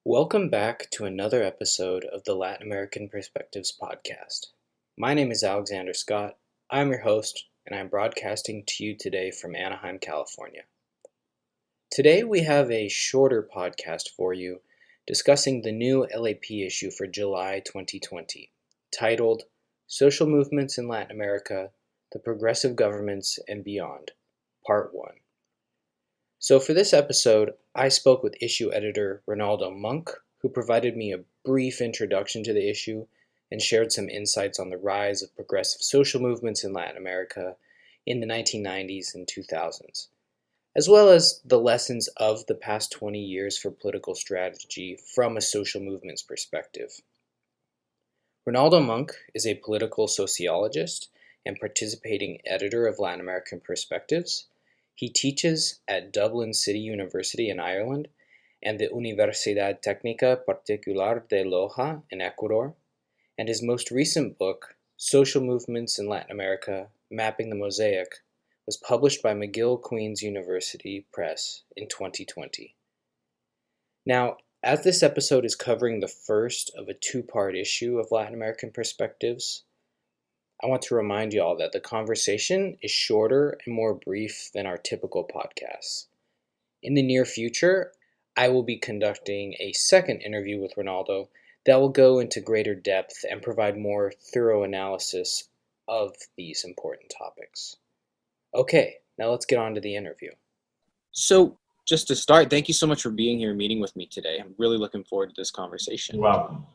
Welcome back to another episode of the Latin American Perspectives podcast. My name is Alexander Scott. I'm your host, and I'm broadcasting to you today from Anaheim, California. Today we have a shorter podcast for you discussing the new LAP issue for July 2020, titled Social Movements in Latin America, the Progressive Governments and Beyond, Part 1. So for this episode, I spoke with issue editor Ronaldo Munck, who provided me a brief introduction to the issue and shared some insights on the rise of progressive social movements in Latin America in the 1990s and 2000s, as well as the lessons of the past 20 years for political strategy from a social movements perspective. Ronaldo Munck is a political sociologist and participating editor of Latin American Perspectives. He teaches at Dublin City University in Ireland and the Universidad Técnica Particular de Loja in Ecuador, and his most recent book, Social Movements in Latin America, Mapping the Mosaic, was published by McGill Queen's University Press in 2020. Now, as this episode is covering the first of a two-part issue of Latin American Perspectives, I want to remind you all that the conversation is shorter and more brief than our typical podcasts. In the near future, I will be conducting a second interview with Ronaldo that will go into greater depth and provide more thorough analysis of these important topics. Okay, now let's get on to the interview. So, just to start, thank you so much for being here and meeting with me today. I'm really looking forward to this conversation. You're welcome.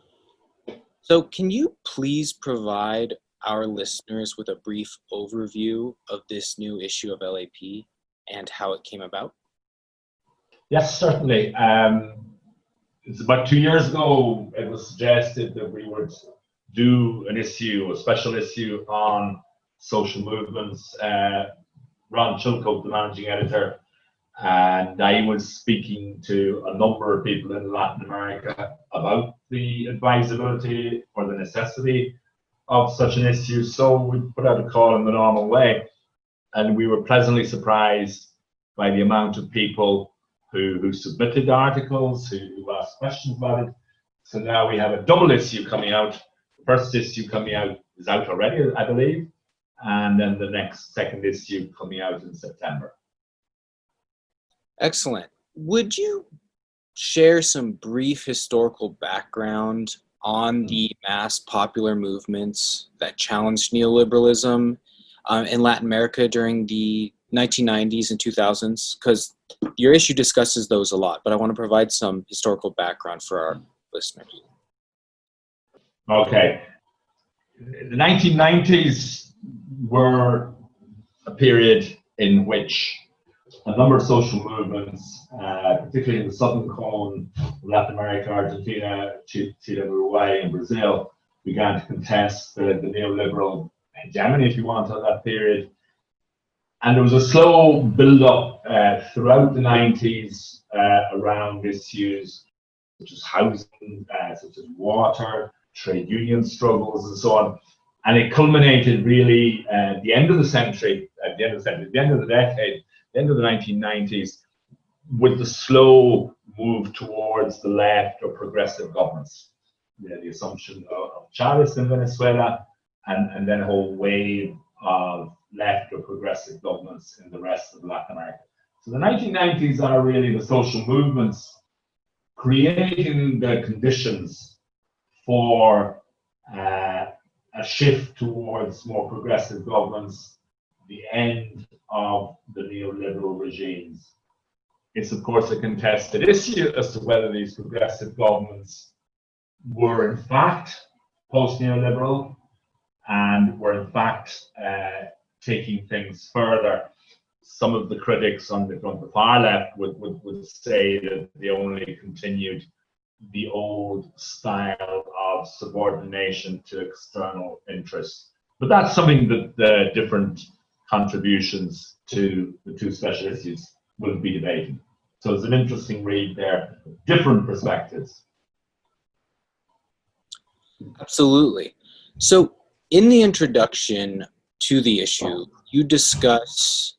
So, can you please provide our listeners with a brief overview of this new issue of LAP and how it came about? Yes, certainly. It's about 2 years ago, it was suggested that we would do an issue, a special issue on social movements. Ron Chilcote, the managing editor, and I was speaking to a number of people in Latin America about the advisability or the necessity of such an issue. So we put out a call in the normal way, and we were pleasantly surprised by the amount of people who submitted articles, who asked questions about it. So now we have a double issue coming out. The first issue coming out is out already, I believe, and then the second issue coming out in September. Excellent. Would you share some brief historical background on the mass popular movements that challenged neoliberalism in Latin America during the 1990s and 2000s? Because your issue discusses those a lot, but I want to provide some historical background for our listeners. Okay. The 1990s were a period in which a number of social movements, particularly in the southern cone, Latin America, Argentina, Chile, Uruguay, and Brazil, began to contest the neoliberal hegemony, if you want, of that period. And there was a slow build-up throughout the 90s around issues such as housing, such as water, trade union struggles, and so on. And it culminated really at the end of the century, at the end of the decade, the end of the 1990s, with the slow move towards the left or progressive governments. The assumption of Chavez in Venezuela, and then a whole wave of left or progressive governments in the rest of Latin America. So the 1990s are really the social movements creating the conditions for a shift towards more progressive governments, the end of the neoliberal regimes. It's, of course, a contested issue as to whether these progressive governments were, in fact, post-neoliberal and were, in fact, taking things further. Some of the critics on the far left would say that they only continued the old style of subordination to external interests. But that's something that the different contributions to the two special issues will be debating. So it's an interesting read there, different perspectives. Absolutely. So in the introduction to the issue, you discuss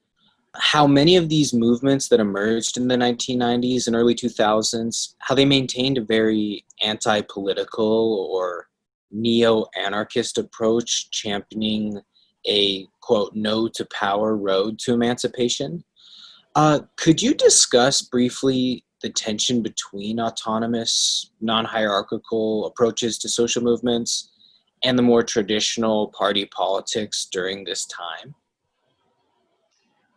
how many of these movements that emerged in the 1990s and early 2000s, how they maintained a very anti-political or neo-anarchist approach, championing a, quote, no to power road to emancipation. Could you discuss briefly the tension between autonomous, non-hierarchical approaches to social movements and the more traditional party politics during this time?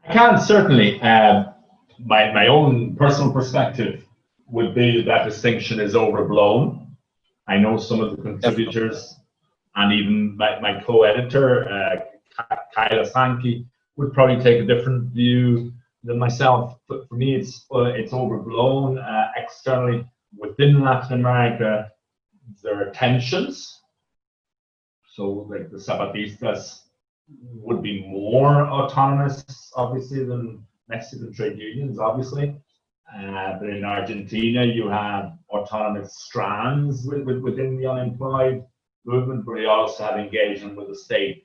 I can certainly. My own personal perspective would be that that distinction is overblown. I know some of the contributors and even my co-editor, Kyla Sankey, would probably take a different view than myself. But for me, it's overblown. Externally, within Latin America, there are tensions. So, like the Zapatistas would be more autonomous, obviously, than Mexican trade unions, obviously. But in Argentina, you have autonomous strands within the unemployed movement, but you also have engagement with the state.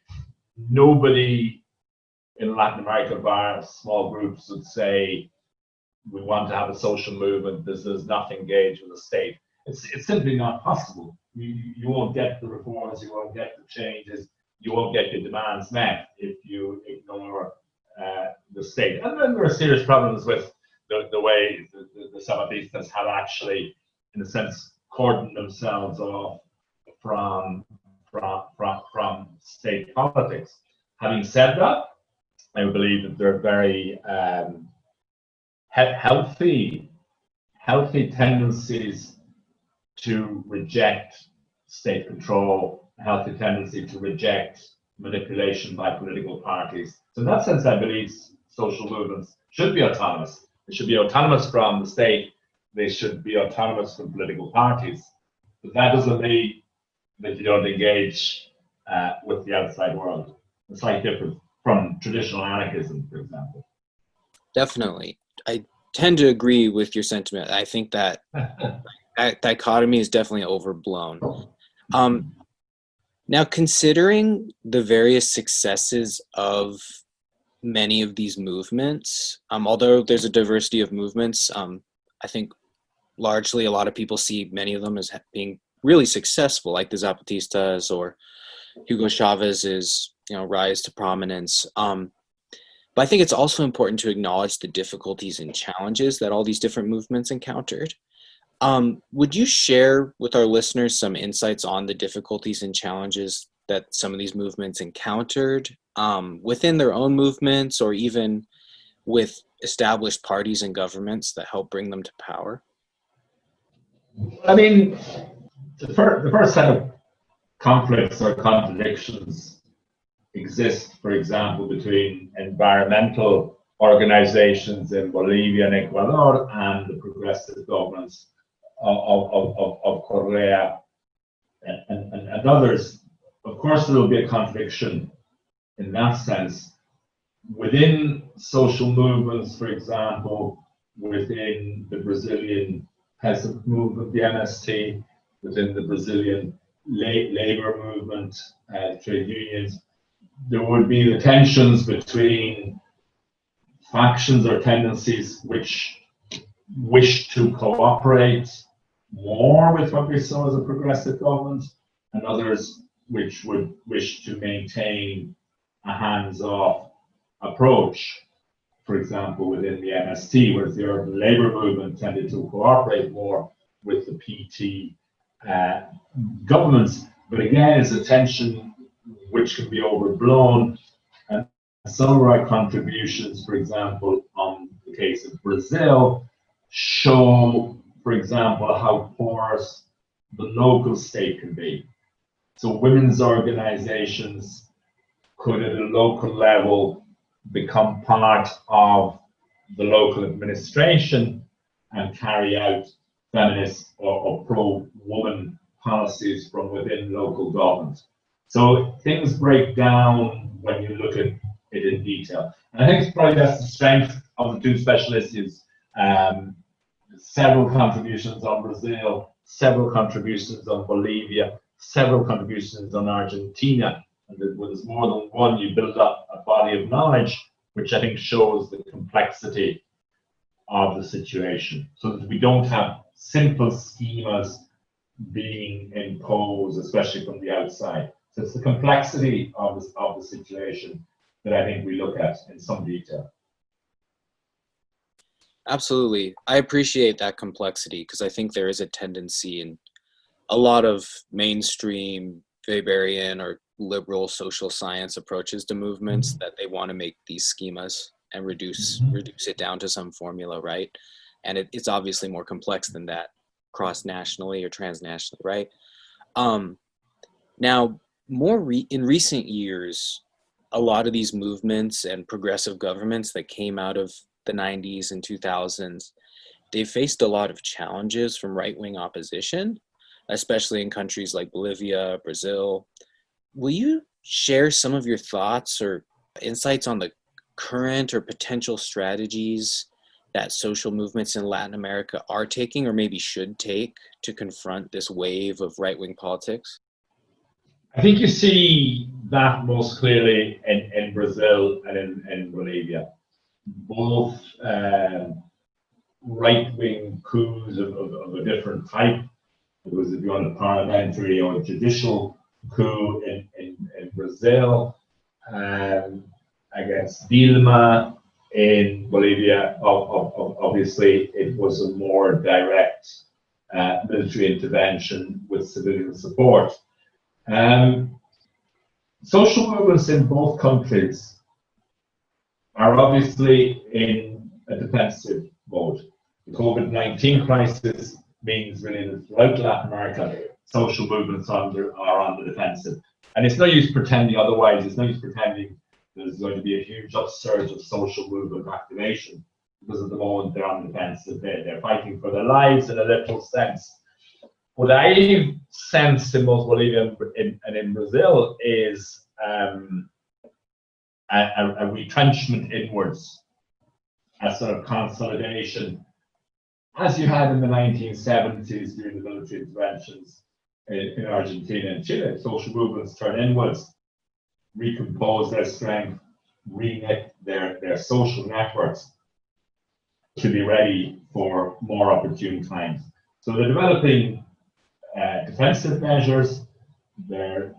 Nobody in Latin America, bar small groups, would say we want to have a social movement that does not engage with the state. It's simply not possible. You won't get the reforms, you won't get the changes, you won't get your demands met if you ignore the state. And then there are serious problems with the way the Zapatistas have actually, in a sense, cordoned themselves off from state politics. Having said that, I believe that there are very healthy tendencies to reject state control, a healthy tendency to reject manipulation by political parties. So in that sense, I believe social movements should be autonomous. They should be autonomous from the state. They should be autonomous from political parties. But that doesn't mean that you don't engage with the outside world. It's like different from traditional anarchism, for example. Definitely. I tend to agree with your sentiment. I think that that dichotomy is definitely overblown. Now, considering the various successes of many of these movements, although there's a diversity of movements, I think largely a lot of people see many of them as being really successful, like the Zapatistas or Hugo Chavez's rise to prominence. But I think it's also important to acknowledge the difficulties and challenges that all these different movements encountered. Would you share with our listeners some insights on the difficulties and challenges that some of these movements encountered within their own movements or even with established parties and governments that help bring them to power? I mean, the first set of conflicts or contradictions exist, for example, between environmental organizations in Bolivia and Ecuador and the progressive governments of Korea and others. Of course, there will be a contradiction in that sense. Within social movements, for example, within the Brazilian peasant movement, the MST, within the Brazilian labor movement, trade unions, there would be the tensions between factions or tendencies which wish to cooperate more with what we saw as a progressive government, and others which would wish to maintain a hands-off approach. For example, within the MST, whereas the urban labor movement tended to cooperate more with the PT governments. But again, it's a tension which can be overblown. And some of our contributions, for example, on the case of Brazil, show, for example, how porous the local state can be. So women's organizations could at a local level become part of the local administration and carry out feminist or pro-woman policies from within local government. So things break down when you look at it in detail. And I think probably that's the strength of the two special issues. Several contributions on Brazil, several contributions on Bolivia, several contributions on Argentina. And when there's more than one, you build up a body of knowledge which I think shows the complexity of the situation, so that we don't have simple schemas being imposed, especially from the outside. So it's the complexity of the situation that I think we look at in some detail. Absolutely. I appreciate that complexity because I think there is a tendency in a lot of mainstream Weberian or liberal social science approaches to movements that they want to make these schemas and reduce it down to some formula, right? And it's obviously more complex than that, cross-nationally or transnationally, right? Now, in recent years, a lot of these movements and progressive governments that came out of the 90s and 2000s, they faced a lot of challenges from right-wing opposition, especially in countries like Bolivia, Brazil. Will you share some of your thoughts or insights on the current or potential strategies that social movements in Latin America are taking or maybe should take to confront this wave of right-wing politics? I think you see that most clearly in Brazil and in Bolivia. Both right-wing coups of a different type. It was, if you want, a parliamentary or judicial coup in Brazil against Dilma. In Bolivia, obviously, it was a more direct military intervention with civilian support. Social movements in both countries are obviously in a defensive mode. The COVID-19 crisis means really that throughout Latin America, social movements are on the defensive. And it's no use pretending otherwise. It's no use pretending there's going to be a huge upsurge of social movement activation, because at the moment they're on the defensive. They're fighting for their lives in a literal sense. What I sense in both Bolivia and in Brazil is a retrenchment inwards, a sort of consolidation, as you had in the 1970s during the military interventions in Argentina and Chile. Social movements turn inwards, recompose their strength, reknit their social networks to be ready for more opportune times. So they're developing defensive measures. They're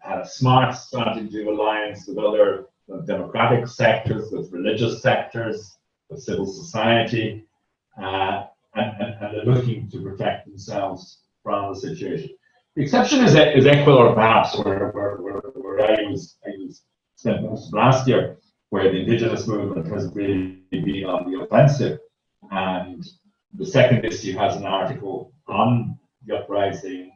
a smart strategy of alliance with other democratic sectors, with religious sectors, with civil society, and they're looking to protect themselves from the situation. The exception is Ecuador, perhaps, where I spent most of last year, where the indigenous movement has really been on the offensive. And the second issue has an article on the uprising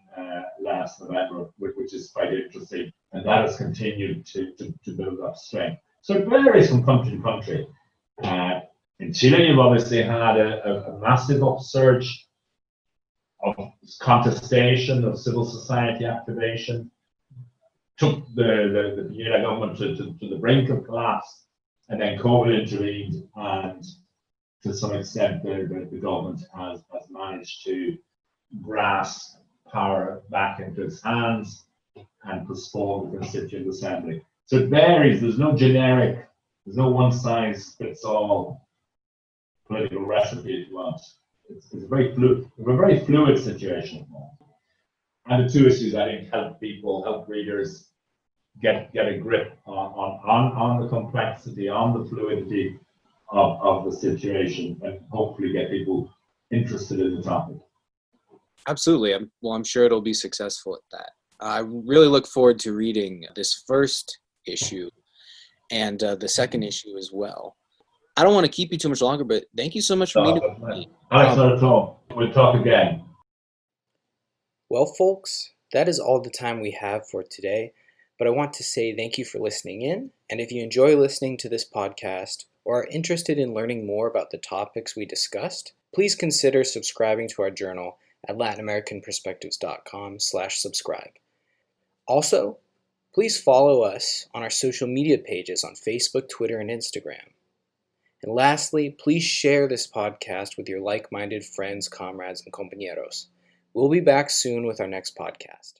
last November, which is quite interesting, and that has continued to build up strength. So it varies from country to country. In Chile, you've obviously had a massive upsurge of contestation, of civil society activation, took the Piñera government to the brink of collapse, and then COVID intervened, and to some extent the government has managed to grasp power back into its hands and postpone the Constituent Assembly. So it varies. There's no one size fits all political recipe, if you want. It's a very fluid situation at the moment. And the two issues, I think, help readers get a grip on the complexity, on the fluidity of the situation, and hopefully get people interested in the topic. Absolutely. I'm sure it'll be successful at that. I really look forward to reading this first issue and the second issue as well. I don't want to keep you too much longer, but thank you so much for meeting with me. Alex, not at all. We'll talk again. Well, folks, that is all the time we have for today, but I want to say thank you for listening in, and if you enjoy listening to this podcast or are interested in learning more about the topics we discussed, please consider subscribing to our journal at latinamericanperspectives.com/subscribe. Also, please follow us on our social media pages on Facebook, Twitter, and Instagram. And lastly, please share this podcast with your like-minded friends, comrades, and compañeros. We'll be back soon with our next podcast.